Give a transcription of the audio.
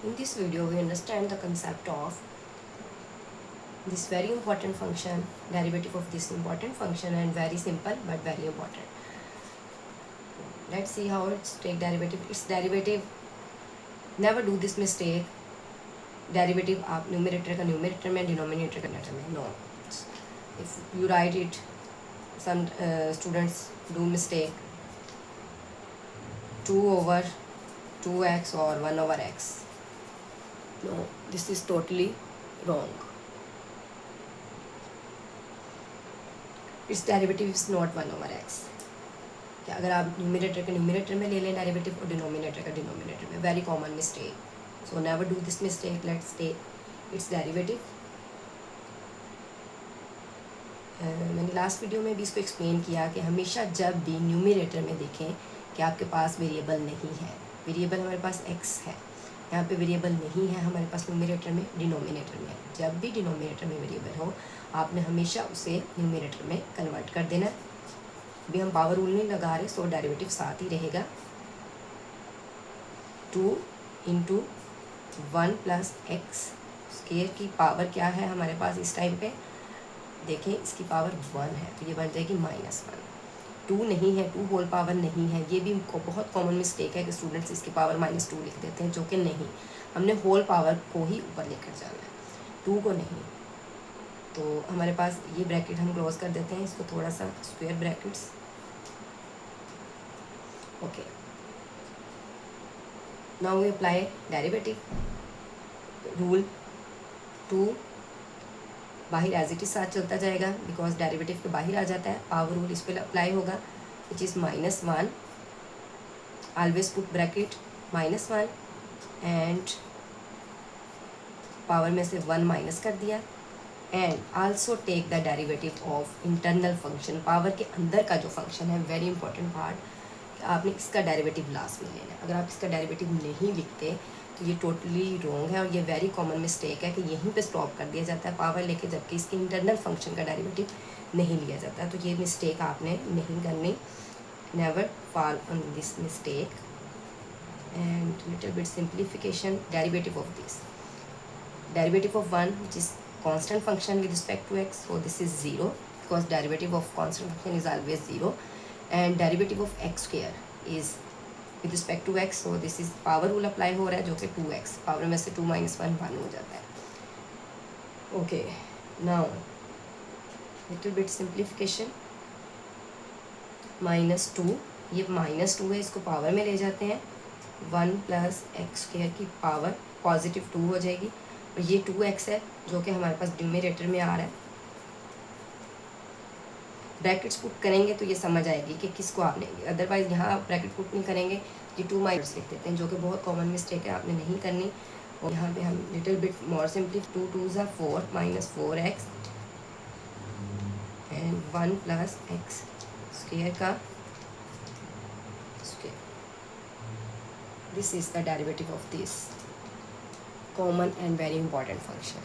In this video, we understand the concept of this very important function, derivative of this important function, and very simple but very important. Let's see how it's take derivative. Its derivative, never do this mistake. Derivative आप numerator का numerator में, denominator का denominator में. No. If you write it, some students do mistake. 2 over 2x or 1 over x. No, this is totally wrong. Its derivative is not 1 over x. क्या अगर आप numerator के numerator में ले लें डेरिवेटिव और डिनोमिनेटर का डिनोमिनेटर में, very common mistake. So never do this mistake. Let's take its derivative. मैंने लास्ट वीडियो में भी इसको एक्सप्लेन किया कि हमेशा जब भी न्यूमरेटर में देखें कि आपके पास वेरिएबल नहीं है, वेरिएबल हमारे पास x है, यहाँ पे वेरिएबल नहीं है हमारे पास न्यूमरेटर में, डिनोमिनेटर में. जब भी डिनोमिनेटर में वेरिएबल हो, आपने हमेशा उसे न्यूमरेटर में कन्वर्ट कर देना. अभी हम पावर रूल नहीं लगा रहे, सो डेरिवेटिव साथ ही रहेगा. 2 इंटू 1 प्लस एक्स स्क्वायर की पावर क्या है हमारे पास इस टाइम पे, देखें इसकी पावर 1 है, तो ये बन जाएगी -1. 2 नहीं है, 2 होल पावर नहीं है. ये भी बहुत कॉमन मिस्टेक है कि स्टूडेंट्स इसकी पावर -2 लिख देते हैं, जो कि नहीं. हमने होल पावर को ही ऊपर लेकर जाना है, 2 को नहीं. तो हमारे पास ये ब्रैकेट हम क्लोज कर देते हैं, इसको थोड़ा सा square brackets. Okay, now we apply derivative rule. 2 बाहर एज इट इज साथ चलता जाएगा बिकॉज डेरिवेटिव के बाहर आ जाता है. पावर रूल इस पर अप्लाई होगा, which is -1. Always put bracket -1 and power में से 1 माइनस कर दिया. And also take the derivative of internal function. Power के अंदर का जो फंक्शन है, वेरी इंपॉर्टेंट पार्ट, आपने इसका डेरिवेटिव लास्ट में लेना है. अगर आप इसका डेरिवेटिव नहीं लिखते तो ये टोटली रॉन्ग है, और ये वेरी कॉमन मिस्टेक है कि यहीं पे स्टॉप कर दिया जाता है पावर लेके, जबकि इसके इंटरनल फंक्शन का डेरिवेटिव नहीं लिया जाता. तो ये मिस्टेक आपने नहीं करनी. Never fall on this mistake. And little bit simplification. Derivative of this, derivative of 1 which is constant function with respect to x, so this is 0 because derivative of constant function is always 0. And derivative of x square is with respect to x, so this is power rule apply हो रहा है, जो कि 2x, power में से 2 - 1 1 हो जाता है. okay, now little bit simplification. -2, ये -2 है, इसको पावर में ले जाते हैं. 1 प्लस एक्स स्क्वायर की पावर +2 हो जाएगी, और ये 2x है जो कि हमारे पास न्यूमरेटर में आ रहा है. ब्रैकेट्स पुट करेंगे तो ये समझ आएगी कि किसको आपने, अदरवाइज यहाँ ब्रैकेट पुट नहीं करेंगे, ये 2 माइनस लिख देते हैं, जो कि बहुत कॉमन मिस्टेक है, आपने नहीं करनी. और यहाँ पे हम लिटिल बिट मोर सिंपली 2 2 ज़ा 4 -4x and 1 plus X square का square. This is the derivative of this common and very important function.